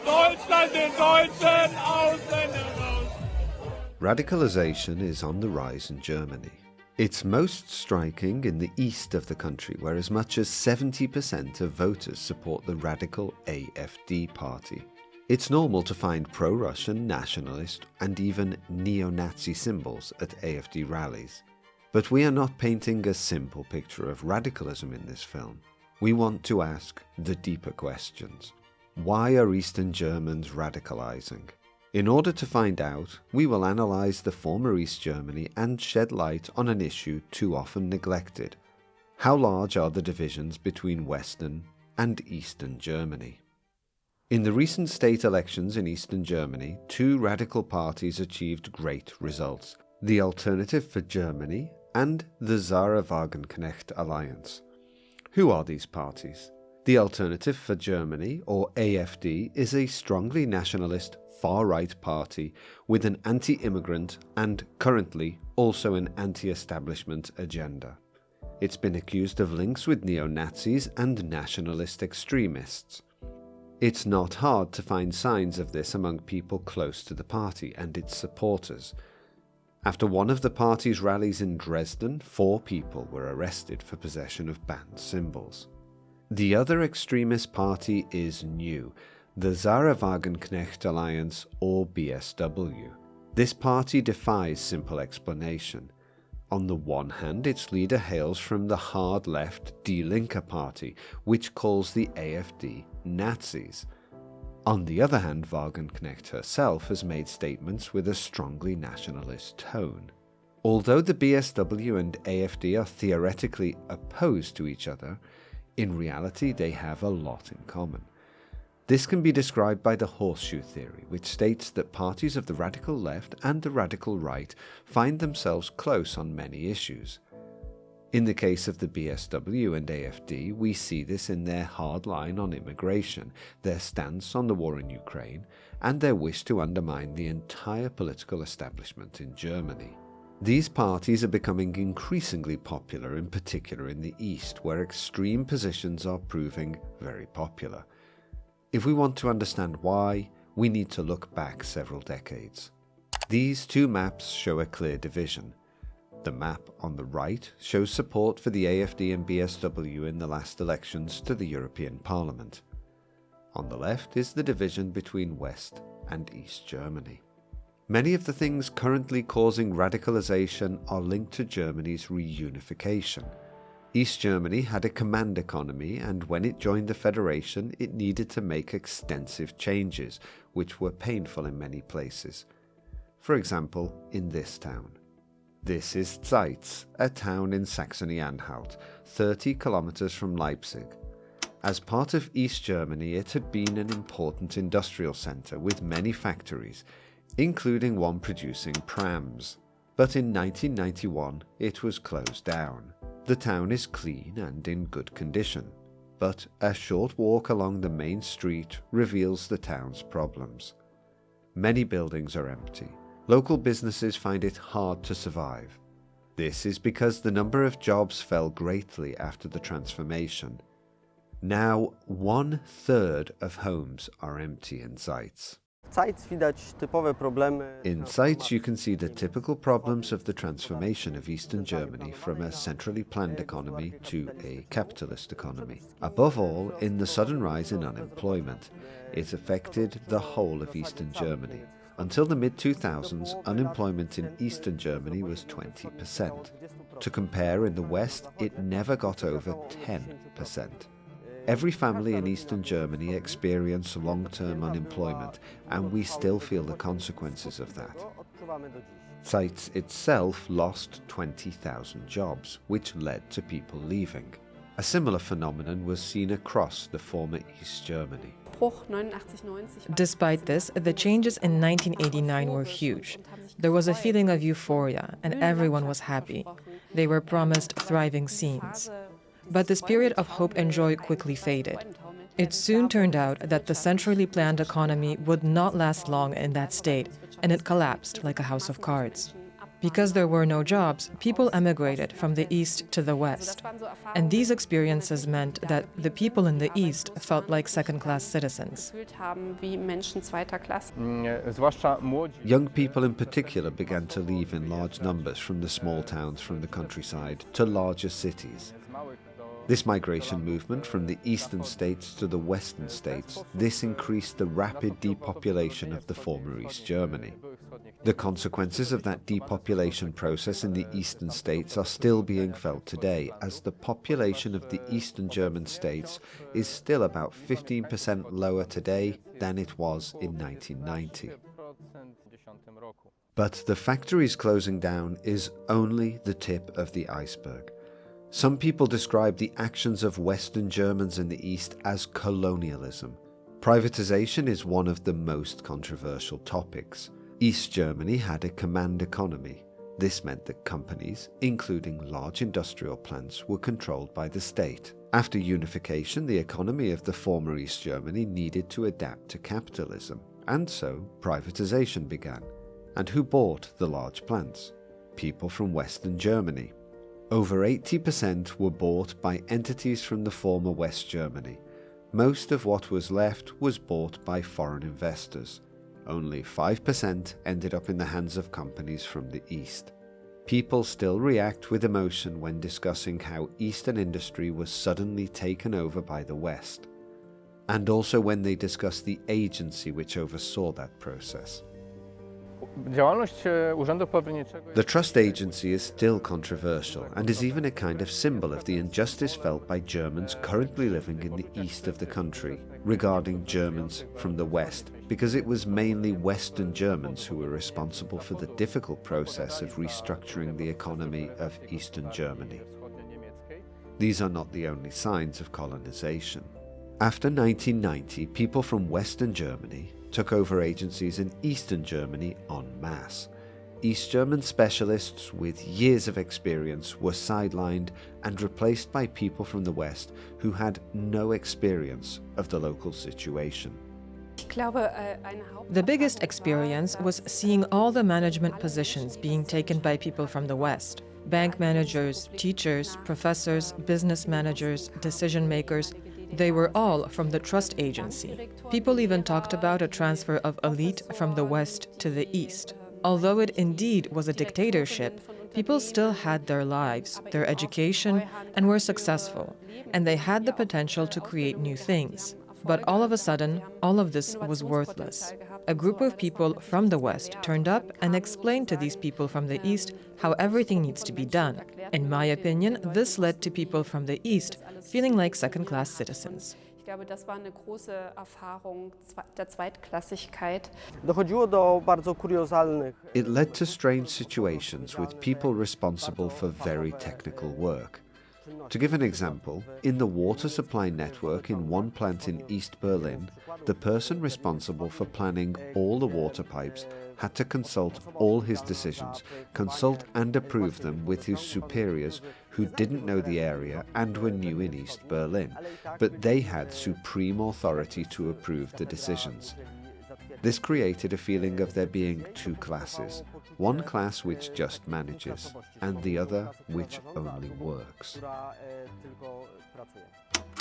Deutschland den deutschen Ausländern raus! Radicalization is on the rise in Germany. It's most striking in the east of the country, where as much as 70% of voters support the radical AfD party. It's normal to find pro-Russian, nationalist and even neo-Nazi symbols at AfD rallies. But we are not painting a simple picture of radicalism in this film. We want to ask the deeper questions. Why are Eastern Germans radicalizing? In order to find out, we will analyze the former East Germany and shed light on an issue too often neglected. How large are the divisions between Western and Eastern Germany? In the recent state elections in Eastern Germany, two radical parties achieved great results: the Alternative for Germany and the Sahra Wagenknecht Alliance. Who are these parties? The Alternative for Germany, or AfD, is a strongly nationalist, far-right party with an anti-immigrant and, currently, also an anti-establishment agenda. It's been accused of links with neo-Nazis and nationalist extremists. It's not hard to find signs of this among people close to the party and its supporters. After one of the party's rallies in Dresden, 4 people were arrested for possession of banned symbols. The other extremist party is new, the Sahra Wagenknecht Alliance, or BSW. This party defies simple explanation. On the one hand, its leader hails from the hard-left Die Linke party, which calls the AfD Nazis. On the other hand, Wagenknecht herself has made statements with a strongly nationalist tone. Although the BSW and AfD are theoretically opposed to each other, in reality they have a lot in common. This can be described by the horseshoe theory, which states that parties of the radical left and the radical right find themselves close on many issues. In the case of the BSW and AfD, we see this in their hard line on immigration, their stance on the war in Ukraine, and their wish to undermine the entire political establishment in Germany. These parties are becoming increasingly popular, in particular in the East, where extreme positions are proving very popular. If we want to understand why, we need to look back several decades. These two maps show a clear division. The map on the right shows support for the AfD and BSW in the last elections to the European Parliament. On the left is the division between West and East Germany. Many of the things currently causing radicalization are linked to Germany's reunification. East Germany had a command economy, and when it joined the Federation, it needed to make extensive changes, which were painful in many places. For example, in this town. This is Zeitz, a town in Saxony-Anhalt, 30 kilometers from Leipzig. As part of East Germany, it had been an important industrial center with many factories, including one producing prams. But in 1991, it was closed down. The town is clean and in good condition, but a short walk along the main street reveals the town's problems. Many buildings are empty. Local businesses find it hard to survive. This is because the number of jobs fell greatly after the transformation. Now, 1/3 of homes are empty in Zeitz. In Zeitz, you can see the typical problems of the transformation of Eastern Germany from a centrally planned economy to a capitalist economy. Above all, in the sudden rise in unemployment, it affected the whole of Eastern Germany. Until the mid-2000s, unemployment in Eastern Germany was 20%. To compare, in the West, it never got over 10%. Every family in Eastern Germany experienced long-term unemployment, and we still feel the consequences of that. Zeitz itself lost 20,000 jobs, which led to people leaving. A similar phenomenon was seen across the former East Germany. Despite this, the changes in 1989 were huge. There was a feeling of euphoria, and everyone was happy. They were promised thriving scenes. But this period of hope and joy quickly faded. It soon turned out that the centrally planned economy would not last long in that state, and it collapsed like a house of cards. Because there were no jobs, people emigrated from the East to the West. And these experiences meant that the people in the East felt like second-class citizens. Young people in particular began to leave in large numbers from the small towns from the countryside to larger cities. This migration movement from the eastern states to the western states, this increased the rapid depopulation of the former East Germany. The consequences of that depopulation process in the eastern states are still being felt today, as the population of the eastern German states is still about 15% lower today than it was in 1990. But the factories closing down is only the tip of the iceberg. Some people describe the actions of Western Germans in the East as colonialism. Privatization is one of the most controversial topics. East Germany had a command economy. This meant that companies, including large industrial plants, were controlled by the state. After unification, the economy of the former East Germany needed to adapt to capitalism, and so privatization began. And who bought the large plants? People from Western Germany. Over 80% were bought by entities from the former West Germany. Most of what was left was bought by foreign investors. Only 5% ended up in the hands of companies from the East. People still react with emotion when discussing how Eastern industry was suddenly taken over by the West, and also when they discuss the agency which oversaw that process. The trust agency is still controversial and is even a kind of symbol of the injustice felt by Germans currently living in the east of the country regarding Germans from the West, because it was mainly Western Germans who were responsible for the difficult process of restructuring the economy of Eastern Germany. These are not the only signs of colonization. After 1990, people from Western Germany took over agencies in Eastern Germany en masse. East German specialists with years of experience were sidelined and replaced by people from the West who had no experience of the local situation. The biggest experience was seeing all the management positions being taken by people from the West. Bank managers, teachers, professors, business managers, decision makers. They were all from the trust agency. People even talked about a transfer of elite from the West to the East. Although it indeed was a dictatorship, people still had their lives, their education, and were successful, and they had the potential to create new things. But all of a sudden, all of this was worthless. A group of people from the West turned up and explained to these people from the East how everything needs to be done. In my opinion, this led to people from the East feeling like second-class citizens. It led to strange situations with people responsible for very technical work. To give an example, in the water supply network in one plant in East Berlin, the person responsible for planning all the water pipes had to consult all his decisions, consult and approve them with his superiors who didn't know the area and were new in East Berlin, but they had supreme authority to approve the decisions. This created a feeling of there being two classes, one class which just manages, and the other which only works.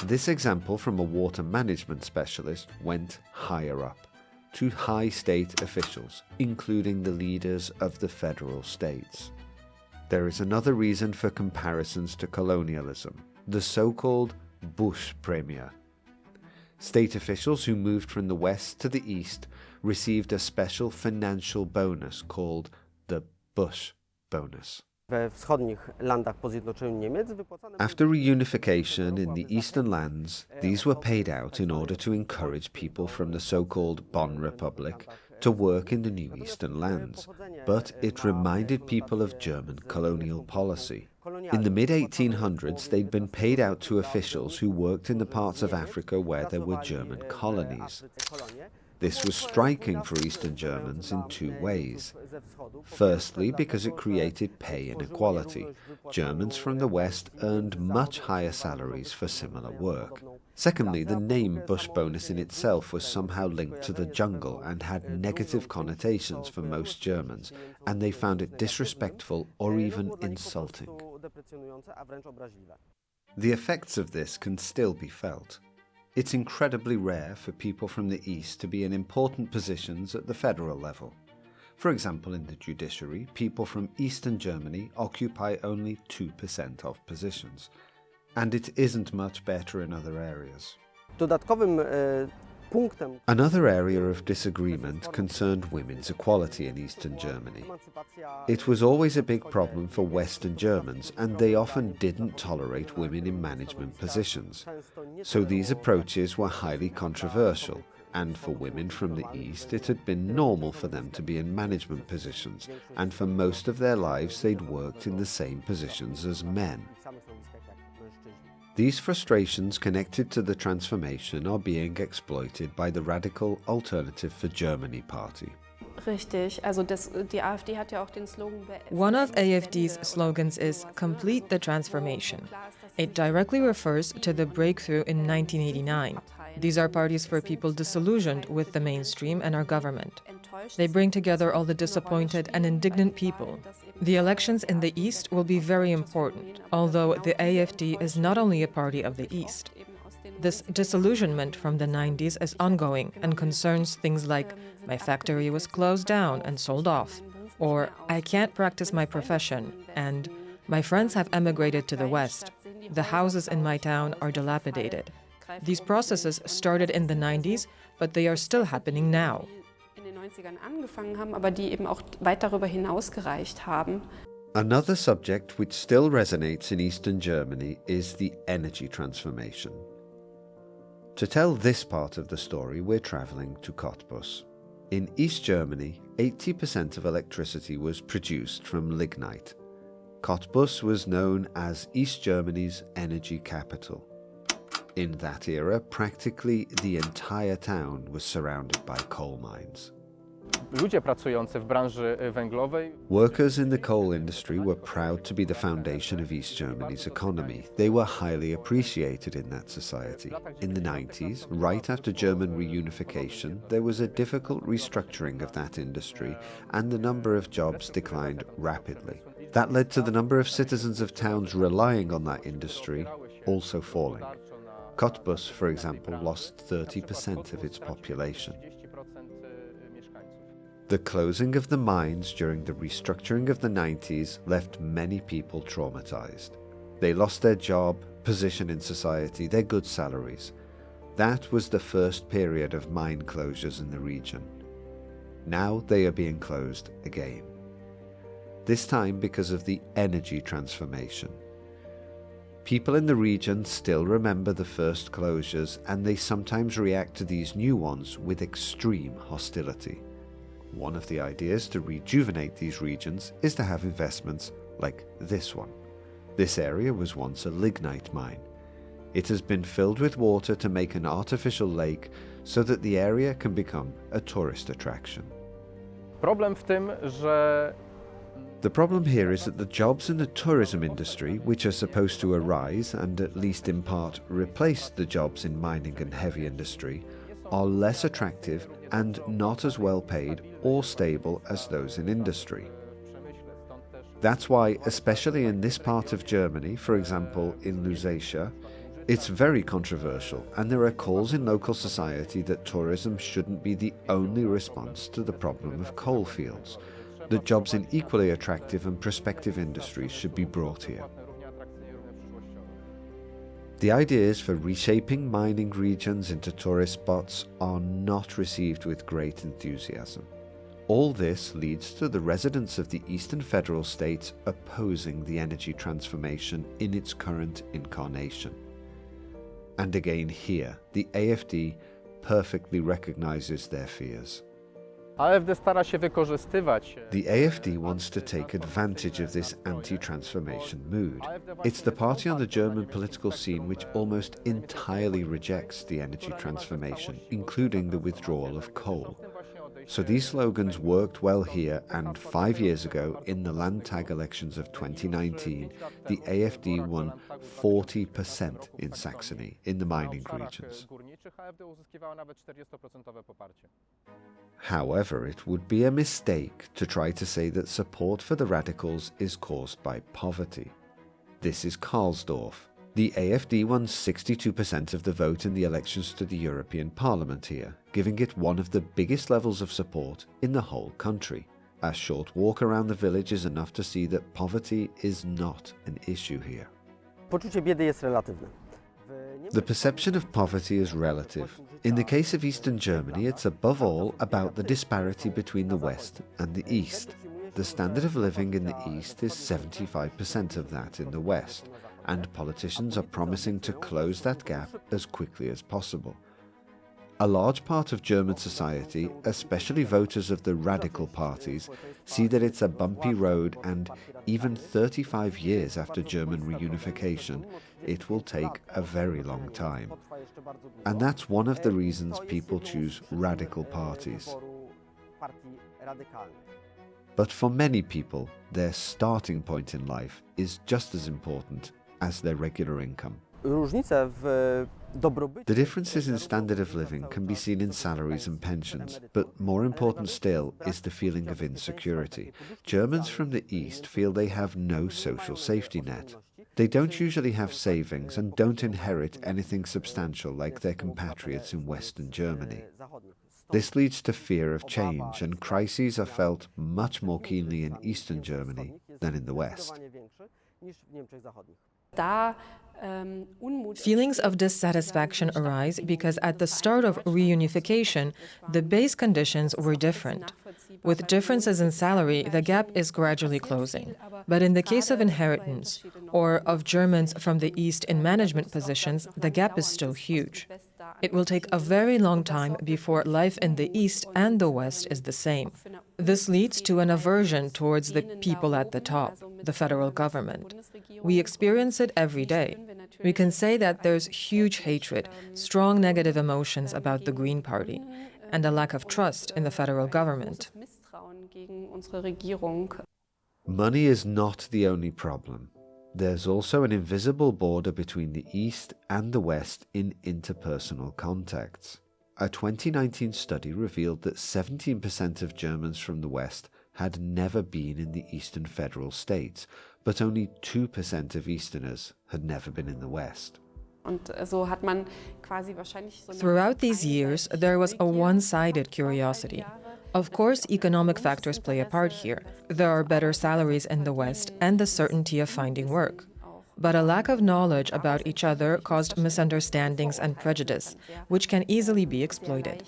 This example from a water management specialist went higher up, to high state officials, including the leaders of the federal states. There is another reason for comparisons to colonialism, the so-called Bush Premier. State officials who moved from the West to the East received a special financial bonus called the Bush bonus. After reunification in the eastern lands, these were paid out in order to encourage people from the so-called Bonn Republic to work in the new eastern lands, but it reminded people of German colonial policy. In the mid-1800s, they'd been paid out to officials who worked in the parts of Africa where there were German colonies. This was striking for Eastern Germans in two ways. Firstly, because it created pay inequality. Germans from the West earned much higher salaries for similar work. Secondly, the name Bush bonus in itself was somehow linked to the jungle and had negative connotations for most Germans, and they found it disrespectful or even insulting. The effects of this can still be felt. It's incredibly rare for people from the East to be in important positions at the federal level. For example, in the judiciary, people from Eastern Germany occupy only 2% of positions. And it isn't much better in other areas. Another area of disagreement concerned women's equality in Eastern Germany. It was always a big problem for Western Germans, and they often didn't tolerate women in management positions. So these approaches were highly controversial, and for women from the East it had been normal for them to be in management positions, and for most of their lives they'd worked in the same positions as men. These frustrations connected to the transformation are being exploited by the Radical Alternative for Germany party. One of AfD's slogans is "Complete the Transformation." It directly refers to the breakthrough in 1989. These are parties for people disillusioned with the mainstream and our government. They bring together all the disappointed and indignant people. The elections in the East will be very important, although the AfD is not only a party of the East. This disillusionment from the 90s is ongoing and concerns things like "my factory was closed down and sold off," or "I can't practice my profession," and "my friends have emigrated to the West. The houses in my town are dilapidated." These processes started in the 90s, but they are still happening now. Another subject which still resonates in Eastern Germany is the energy transformation. To tell this part of the story, we're travelling to Cottbus. In East Germany, 80% of electricity was produced from lignite. Cottbus was known as East Germany's energy capital. In that era, practically the entire town was surrounded by coal mines. Workers in the coal industry were proud to be the foundation of East Germany's economy. They were highly appreciated in that society. In the 90s, right after German reunification, there was a difficult restructuring of that industry, and the number of jobs declined rapidly. That led to the number of citizens of towns relying on that industry also falling. Cottbus, for example, lost 30% of its population. The closing of the mines during the restructuring of the 90s left many people traumatized. They lost their job, position in society, their good salaries. That was the first period of mine closures in the region. Now they are being closed again. This time because of the energy transformation. People in the region still remember the first closures, and they sometimes react to these new ones with extreme hostility. One of the ideas to rejuvenate these regions is to have investments like this one. This area was once a lignite mine. It has been filled with water to make an artificial lake so that the area can become a tourist attraction. The problem here is that the jobs in the tourism industry, which are supposed to arise and at least in part replace the jobs in mining and heavy industry, are less attractive and not as well paid or stable as those in industry. That's why, especially in this part of Germany, for example in Lusatia, it's very controversial, and there are calls in local society that tourism shouldn't be the only response to the problem of coal fields, that jobs in equally attractive and prospective industries should be brought here. The ideas for reshaping mining regions into tourist spots are not received with great enthusiasm. All this leads to the residents of the Eastern Federal States opposing the energy transformation in its current incarnation. And again here, the AfD perfectly recognizes their fears. The AfD wants to take advantage of this anti-transformation mood. It's the party on the German political scene which almost entirely rejects the energy transformation, including the withdrawal of coal. So these slogans worked well here, and 5 years ago, in the Landtag elections of 2019, the AfD won 40% in Saxony, in the mining regions. However, it would be a mistake to try to say that support for the radicals is caused by poverty. This is Karlsdorf. The AfD won 62% of the vote in the elections to the European Parliament here, giving it one of the biggest levels of support in the whole country. A short walk around the village is enough to see that poverty is not an issue here. Poczucie biedy jest relatywne. The perception of poverty is relative. In the case of Eastern Germany, it's above all about the disparity between the West and the East. The standard of living in the East is 75% of that in the West, and politicians are promising to close that gap as quickly as possible. A large part of German society, especially voters of the radical parties, see that it's a bumpy road, and even 35 years after German reunification, it will take a very long time. And that's one of the reasons people choose radical parties. But for many people, their starting point in life is just as important as their regular income. The differences in standard of living can be seen in salaries and pensions, but more important still is the feeling of insecurity. Germans from the East feel they have no social safety net. They don't usually have savings and don't inherit anything substantial like their compatriots in Western Germany. This leads to fear of change, and crises are felt much more keenly in Eastern Germany than in the West. Feelings of dissatisfaction arise because at the start of reunification, the base conditions were different. With differences in salary, the gap is gradually closing. But in the case of inheritance, or of Germans from the East in management positions, the gap is still huge. It will take a very long time before life in the East and the West is the same. This leads to an aversion towards the people at the top, the federal government. We experience it every day. We can say that there's huge hatred, strong negative emotions about the Green Party, and a lack of trust in the federal government. Money is not the only problem. There's also an invisible border between the East and the West in interpersonal contacts. A 2019 study revealed that 17% of Germans from the West had never been in the Eastern federal states, but only 2% of Easterners had never been in the West. Throughout these years, there was a one-sided curiosity. Of course, economic factors play a part here. There are better salaries in the West and the certainty of finding work. But a lack of knowledge about each other caused misunderstandings and prejudice, which can easily be exploited.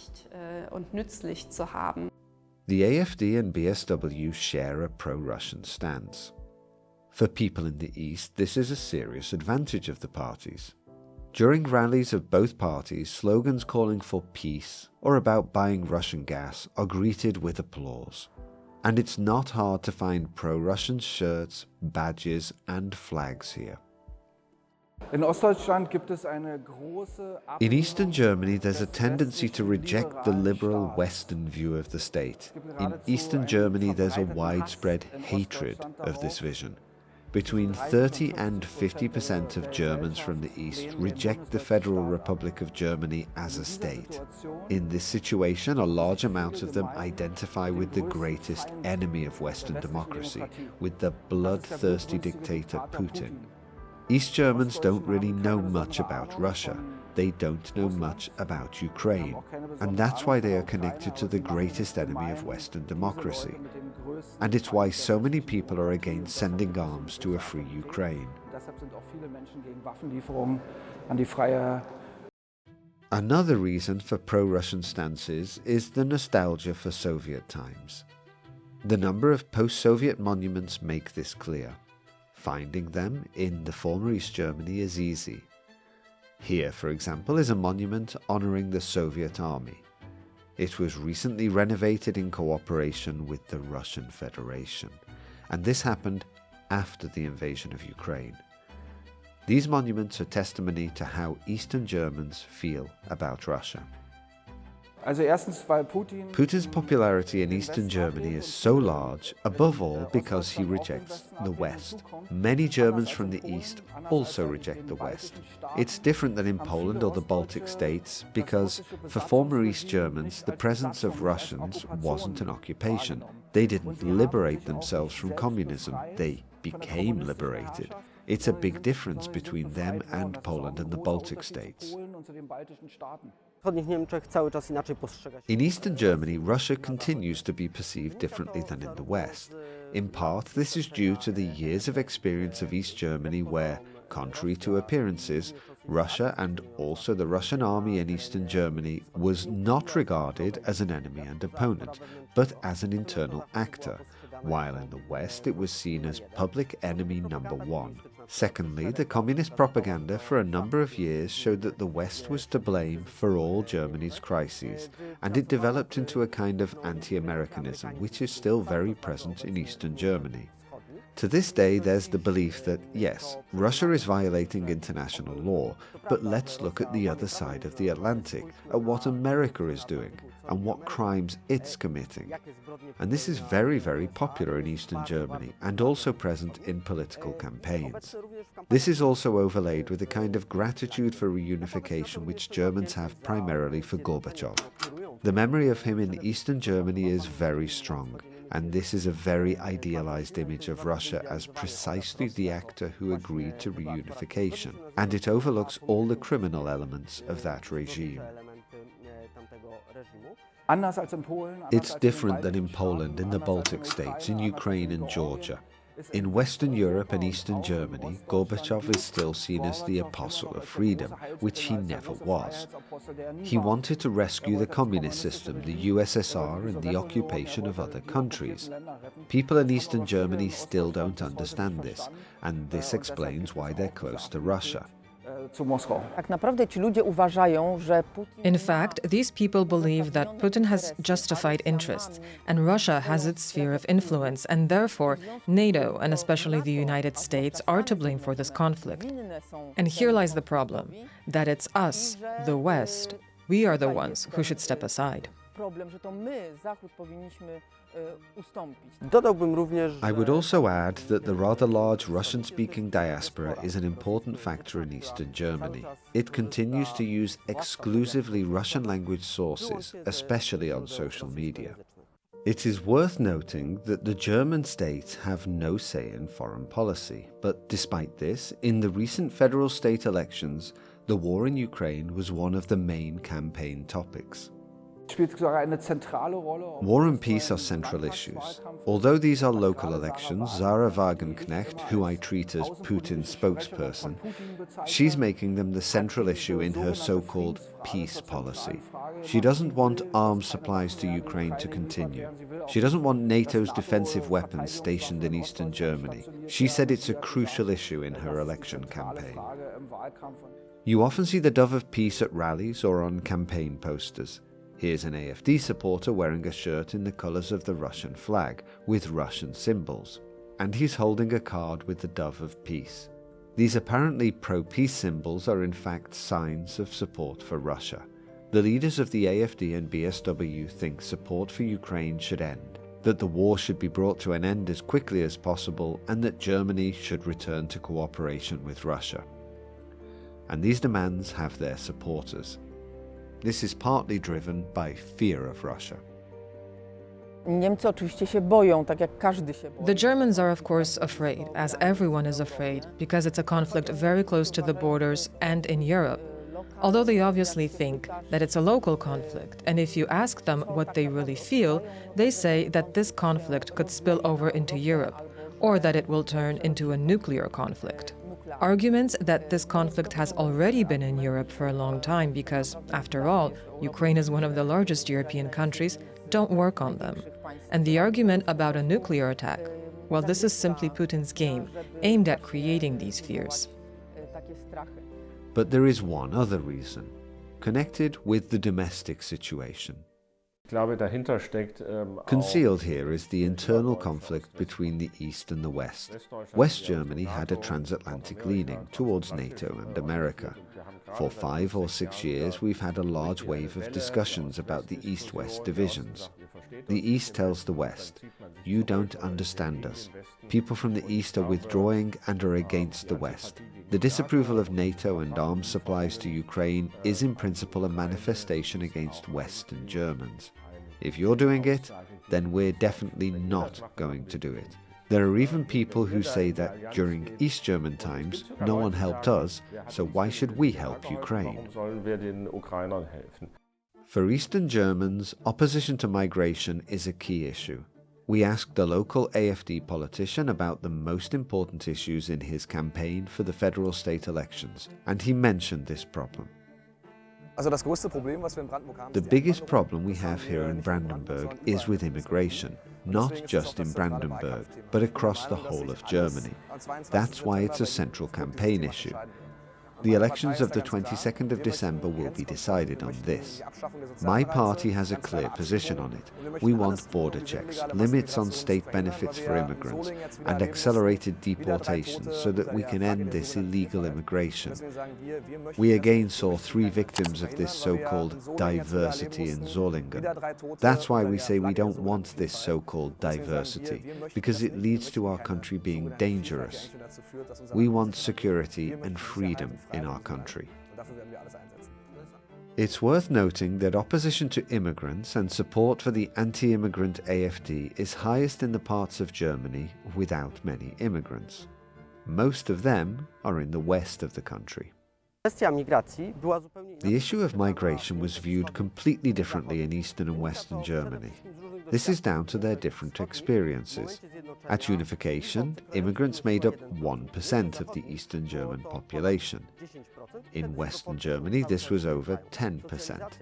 The AfD and BSW share a pro-Russian stance. For people in the East, this is a serious advantage of the parties. During rallies of both parties, slogans calling for peace or about buying Russian gas are greeted with applause. And it's not hard to find pro-Russian shirts, badges and flags here. In Eastern Germany, there's a tendency to reject the liberal Western view of the state. In Eastern Germany, there's a widespread hatred of this vision. Between 30 and 50% of Germans from the East reject the Federal Republic of Germany as a state. In this situation, a large amount of them identify with the greatest enemy of Western democracy, with the bloodthirsty dictator Putin. East Germans don't really know much about Russia. They don't know much about Ukraine. And that's why they are connected to the greatest enemy of Western democracy. And it's why so many people are against sending arms to a free Ukraine. Another reason for pro-Russian stances is the nostalgia for Soviet times. The number of post-Soviet monuments make this clear. Finding them in the former East Germany is easy. Here, for example, is a monument honoring the Soviet army. It was recently renovated in cooperation with the Russian Federation, and this happened after the invasion of Ukraine. These monuments are testimony to how Eastern Germans feel about Russia. Putin's popularity in Eastern Germany is so large, above all because he rejects the West. Many Germans from the East also reject the West. It's different than in Poland or the Baltic states because, for former East Germans, the presence of Russians wasn't an occupation. They didn't liberate themselves from communism, they became liberated. It's a big difference between them and Poland and the Baltic states. In Eastern Germany, Russia continues to be perceived differently than in the West. In part, this is due to the years of experience of East Germany where, contrary to appearances, Russia and also the Russian army in Eastern Germany was not regarded as an enemy and opponent, but as an internal actor, while in the West it was seen as public enemy number one. Secondly, the communist propaganda for a number of years showed that the West was to blame for all Germany's crises, and it developed into a kind of anti-Americanism, which is still very present in Eastern Germany. To this day, there's the belief that, yes, Russia is violating international law, but let's look at the other side of the Atlantic, at what America is doing, and what crimes it's committing. And this is very, very popular in Eastern Germany, and also present in political campaigns. This is also overlaid with a kind of gratitude for reunification which Germans have primarily for Gorbachev. The memory of him in Eastern Germany is very strong, and this is a very idealized image of Russia as precisely the actor who agreed to reunification, and it overlooks all the criminal elements of that regime. It's different than in Poland, in the Baltic states, in Ukraine and Georgia. In Western Europe and Eastern Germany, Gorbachev is still seen as the apostle of freedom, which he never was. He wanted to rescue the communist system, the USSR, and the occupation of other countries. People in Eastern Germany still don't understand this, and this explains why they're close to Russia. In fact, these people believe that Putin has justified interests, and Russia has its sphere of influence, and therefore NATO, and especially the United States, are to blame for this conflict. And here lies the problem, that it's us, the West, we are the ones who should step aside. I would also add that the rather large Russian-speaking diaspora is an important factor in Eastern Germany. It continues to use exclusively Russian-language sources, especially on social media. It is worth noting that the German states have no say in foreign policy, but despite this, in the recent federal state elections, the war in Ukraine was one of the main campaign topics. War and peace are central issues. Although these are local elections, Sahra Wagenknecht, who I treat as Putin's spokesperson, she's making them the central issue in her so-called peace policy. She doesn't want arms supplies to Ukraine to continue. She doesn't want NATO's defensive weapons stationed in Eastern Germany. She said it's a crucial issue in her election campaign. You often see the dove of peace at rallies or on campaign posters. Here's an AfD supporter wearing a shirt in the colours of the Russian flag, with Russian symbols, and he's holding a card with the dove of peace. These apparently pro-peace symbols are in fact signs of support for Russia. The leaders of the AfD and BSW think support for Ukraine should end, that the war should be brought to an end as quickly as possible, and that Germany should return to cooperation with Russia. And these demands have their supporters. This is partly driven by fear of Russia. The Germans are of course afraid, as everyone is afraid, because it's a conflict very close to the borders and in Europe. Although they obviously think that it's a local conflict, and if you ask them what they really feel, they say that this conflict could spill over into Europe, or that it will turn into a nuclear conflict. Arguments that this conflict has already been in Europe for a long time because, after all, Ukraine is one of the largest European countries, don't work on them. And the argument about a nuclear attack, well, this is simply Putin's game, aimed at creating these fears. But there is one other reason, connected with the domestic situation. Concealed here is the internal conflict between the East and the West. West Germany had a transatlantic leaning towards NATO and America. For 5 or 6 years, we've had a large wave of discussions about the East-West divisions. The East tells the West, "You don't understand us." People from the East are withdrawing and are against the West. The disapproval of NATO and arms supplies to Ukraine is in principle a manifestation against Western Germans. If you're doing it, then we're definitely not going to do it. There are even people who say that during East German times, no one helped us, so why should we help Ukraine? For Eastern Germans, opposition to migration is a key issue. We asked a local AfD politician about the most important issues in his campaign for the federal state elections, and he mentioned this problem. The biggest problem we have here in Brandenburg is with immigration, not just in Brandenburg, but across the whole of Germany. That's why it's a central campaign issue. The elections of the 22nd of December will be decided on this. My party has a clear position on it. We want border checks, limits on state benefits for immigrants, and accelerated deportations so that we can end this illegal immigration. We again saw 3 victims of this so-called diversity in Solingen. That's why we say we don't want this so-called diversity, because it leads to our country being dangerous. We want security and freedom in our country. It's worth noting that opposition to immigrants and support for the anti-immigrant AfD is highest in the parts of Germany without many immigrants. Most of them are in the west of the country. The issue of migration was viewed completely differently in Eastern and Western Germany. This is down to their different experiences. At Reunification, immigrants made up 1% of the Eastern German population. In Western Germany, this was over 10%.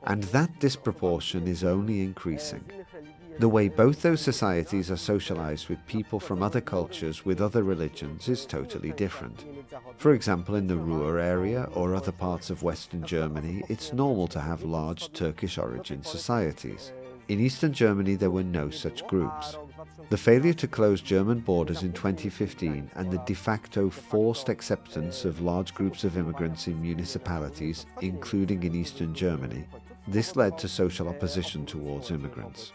And that disproportion is only increasing. The way both those societies are socialized with people from other cultures with other religions is totally different. For example, in the Ruhr area or other parts of Western Germany, it's normal to have large Turkish origin societies. In Eastern Germany, there were no such groups. The failure to close German borders in 2015 and the de facto forced acceptance of large groups of immigrants in municipalities, including in Eastern Germany, this led to social opposition towards immigrants.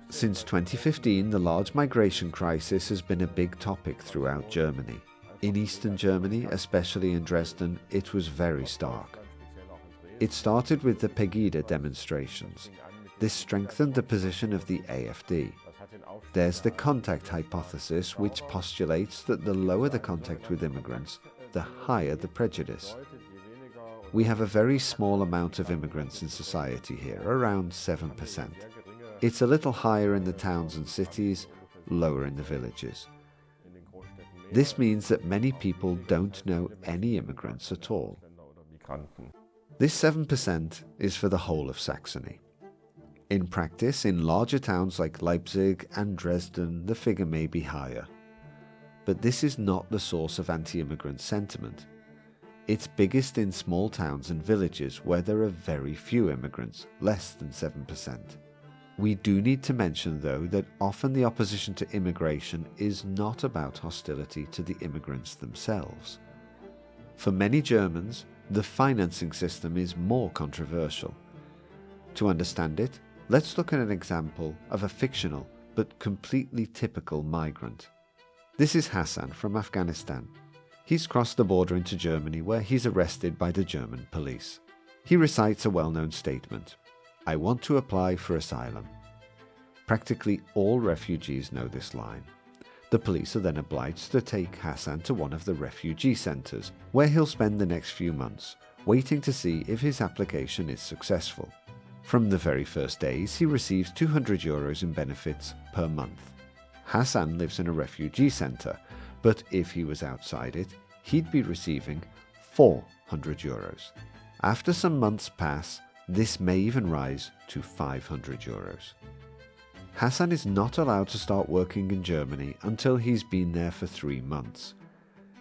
Since 2015, the large migration crisis has been a big topic throughout Germany. In Eastern Germany, especially in Dresden, it was very stark. It started with the Pegida demonstrations. This strengthened the position of the AfD. There's the contact hypothesis, which postulates that the lower the contact with immigrants, the higher the prejudice. We have a very small amount of immigrants in society here, around 7%. It's a little higher in the towns and cities, lower in the villages. This means that many people don't know any immigrants at all. This 7% is for the whole of Saxony. In practice, in larger towns like Leipzig and Dresden, the figure may be higher. But this is not the source of anti-immigrant sentiment. It's biggest in small towns and villages where there are very few immigrants, less than 7%. We do need to mention, though, that often the opposition to immigration is not about hostility to the immigrants themselves. For many Germans, the financing system is more controversial. To understand it, let's look at an example of a fictional but completely typical migrant. This is Hassan from Afghanistan. He's crossed the border into Germany where he's arrested by the German police. He recites a well-known statement: "I want to apply for asylum." Practically all refugees know this line. The police are then obliged to take Hassan to one of the refugee centres, where he'll spend the next few months, waiting to see if his application is successful. From the very first days, he receives €200 in benefits per month. Hassan lives in a refugee centre, but if he was outside it, he'd be receiving €400. After some months pass, this may even rise to €500. Hassan is not allowed to start working in Germany until he's been there for 3 months.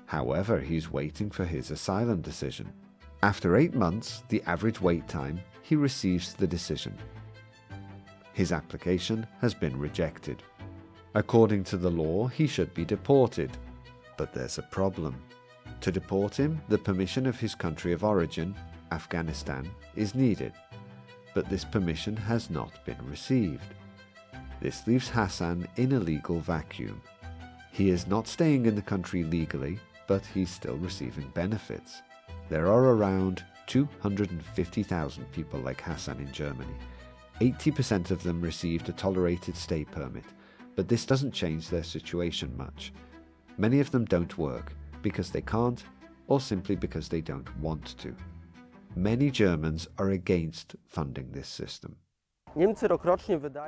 However, he's waiting for his asylum decision. After 8 months, the average wait time, he receives the decision. His application has been rejected. According to the law, he should be deported. But there's a problem. To deport him, the permission of his country of origin, Afghanistan, is needed. But this permission has not been received. This leaves Hassan in a legal vacuum. He is not staying in the country legally, but he's still receiving benefits. There are around 250,000 people like Hassan in Germany. 80% of them received a tolerated stay permit, but this doesn't change their situation much. Many of them don't work because they can't, or simply because they don't want to. Many Germans are against funding this system.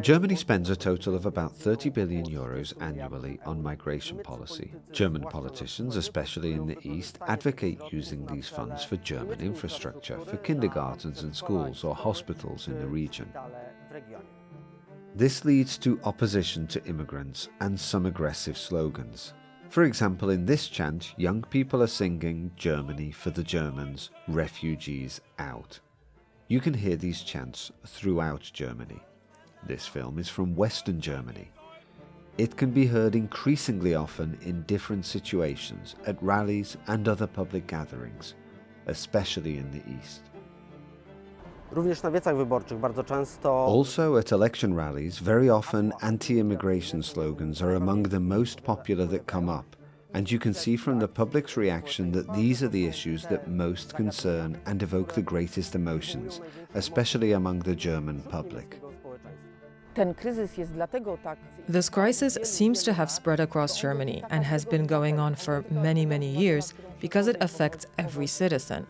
Germany spends a total of about 30 billion euros annually on migration policy. German politicians, especially in the East, advocate using these funds for German infrastructure, for kindergartens and schools or hospitals in the region. This leads to opposition to immigrants and some aggressive slogans. For example, in this chant, young people are singing "Germany for the Germans, refugees out." You can hear these chants throughout Germany. This film is from Western Germany. It can be heard increasingly often in different situations, at rallies and other public gatherings, especially in the East. Also, at election rallies, very often anti-immigration slogans are among the most popular that come up, and you can see from the public's reaction that these are the issues that most concern and evoke the greatest emotions, especially among the German public. This crisis seems to have spread across Germany and has been going on for many, many years because it affects every citizen.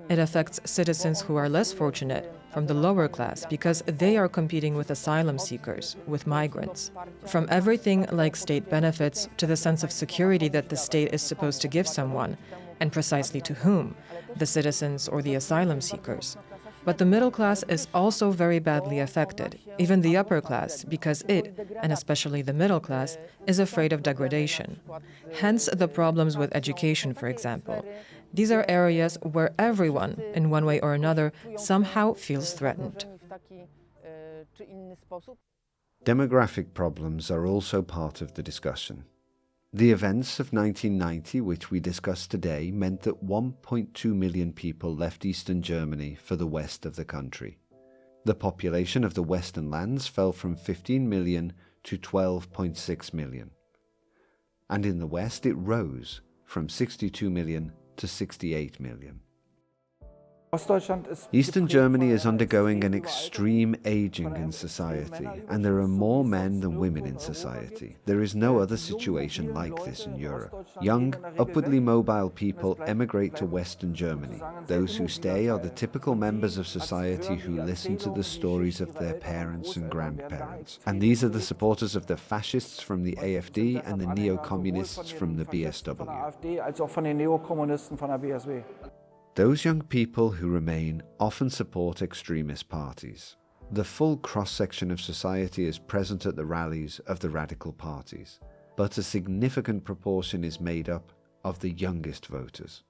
It affects citizens who are less fortunate, from the lower class, because they are competing with asylum seekers, with migrants. From everything like state benefits to the sense of security that the state is supposed to give someone, and precisely to whom, the citizens or the asylum seekers. But the middle class is also very badly affected, even the upper class, because it, and especially the middle class, is afraid of degradation. Hence the problems with education, for example. These are areas where everyone, in one way or another, somehow feels threatened. Demographic problems are also part of the discussion. The events of 1990, which we discussed today, meant that 1.2 million people left Eastern Germany for the west of the country. The population of the western lands fell from 15 million to 12.6 million. And in the west it rose from 62 million to 68 million. Eastern Germany is undergoing an extreme aging in society, and there are more men than women in society. There is no other situation like this in Europe. Young, upwardly mobile people emigrate to Western Germany. Those who stay are the typical members of society who listen to the stories of their parents and grandparents. And these are the supporters of the fascists from the AfD and the neo-communists from the BSW. Those young people who remain often support extremist parties. The full cross-section of society is present at the rallies of the radical parties, but a significant proportion is made up of the youngest voters.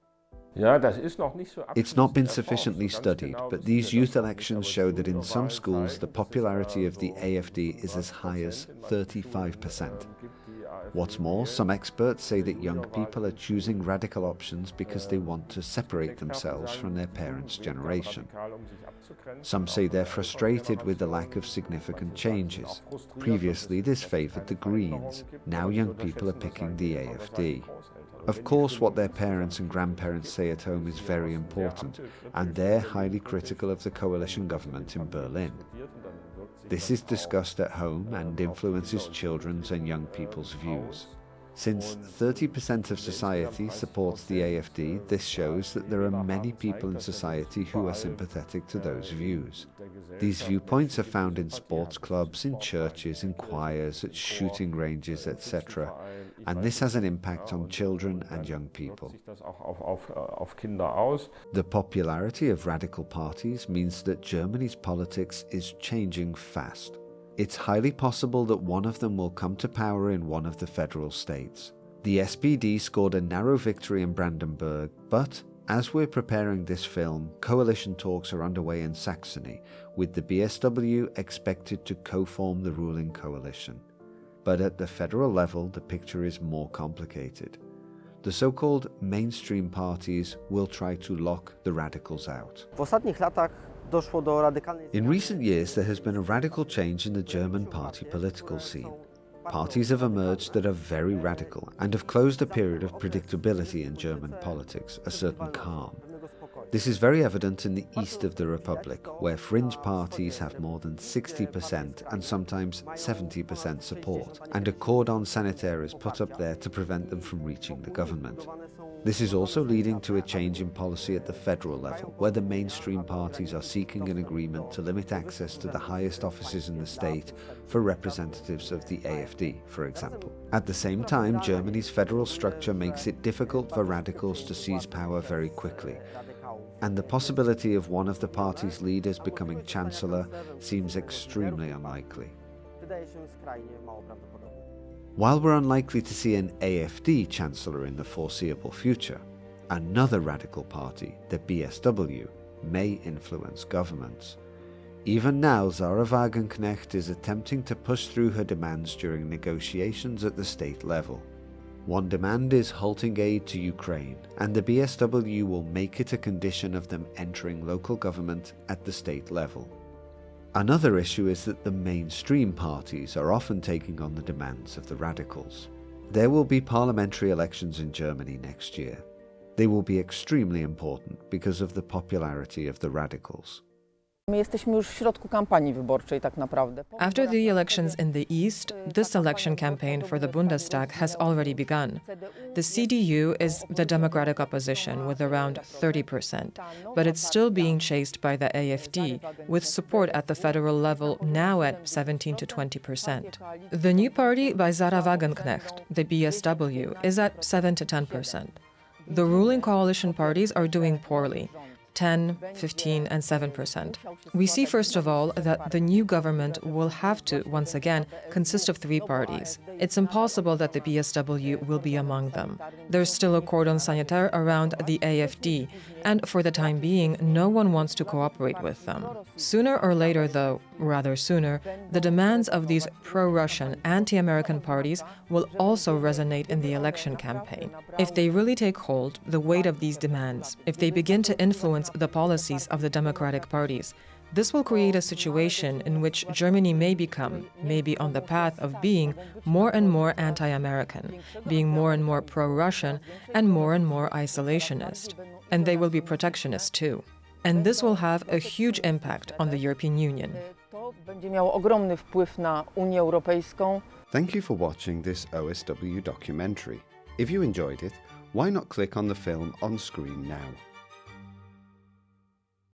It's not been sufficiently studied, but these youth elections show that in some schools the popularity of the AfD is as high as 35%. What's more, some experts say that young people are choosing radical options because they want to separate themselves from their parents' generation. Some say they're frustrated with the lack of significant changes. Previously, this favoured the Greens. Now young people are picking the AfD. Of course, what their parents and grandparents say at home is very important, and they're highly critical of the coalition government in Berlin. This is discussed at home and influences children's and young people's views. Since 30% of society supports the AfD, this shows that there are many people in society who are sympathetic to those views. These viewpoints are found in sports clubs, in churches, in choirs, at shooting ranges, etc. And this has an impact on children and young people. The popularity of radical parties means that Germany's politics is changing fast. It's highly possible that one of them will come to power in one of the federal states. The SPD scored a narrow victory in Brandenburg, but As we're preparing this film, coalition talks are underway in Saxony, with the BSW expected to co-form the ruling coalition. But at the federal level, the picture is more complicated. The so-called mainstream parties will try to lock the radicals out. W ostatnich latach doszło do radykalnej In recent years, there has been a radical change in the German party political scene. Parties have emerged that are very radical and have closed a period of predictability in German politics, a certain calm. This is very evident in the east of the Republic, where fringe parties have more than 60% and sometimes 70% support, and a cordon sanitaire is put up there to prevent them from reaching the government. This is also leading to a change in policy at the federal level, where the mainstream parties are seeking an agreement to limit access to the highest offices in the state for representatives of the AfD, for example. At the same time, Germany's federal structure makes it difficult for radicals to seize power very quickly, and the possibility of one of the party's leaders becoming chancellor seems extremely unlikely. While we're unlikely to see an AfD chancellor in the foreseeable future, another radical party, the BSW, may influence governments. Even now, Sahra Wagenknecht is attempting to push through her demands during negotiations at the state level. One demand is halting aid to Ukraine, and the BSW will make it a condition of them entering local government at the state level. Another issue is that the mainstream parties are often taking on the demands of the radicals. There will be parliamentary elections in Germany next year. They will be extremely important because of the popularity of the radicals. My jesteśmy już w środku kampanii wyborczej tak naprawdę. After the elections in the East, this election campaign for the Bundestag has already begun. The CDU is the democratic opposition with around 30%, but it's still being chased by the AfD, with support at the federal level now at 17 to 20%. The new party by Sahra Wagenknecht, the BSW, is at 7 to 10%. The ruling coalition parties are doing poorly. 10, 15, and 7%. We see, first of all, that the new government will have to, once again, consist of three parties. It's impossible that the BSW will be among them. There's still a cordon sanitaire around the AfD, and for the time being, no one wants to cooperate with them. Sooner or later, though, rather sooner, the demands of these pro-Russian, anti-American parties will also resonate in the election campaign. If they really take hold, the weight of these demands, if they begin to influence the policies of the democratic parties, this will create a situation in which Germany may become, maybe on the path of being, more and more anti-American, being more and more pro-Russian, and more isolationist. And they will be protectionist too. And this will have a huge impact on the European Union. To będzie miało ogromny wpływ na Unię Europejską. Thank you for watching this OSW documentary. If you enjoyed it, why not click on the film on screen now?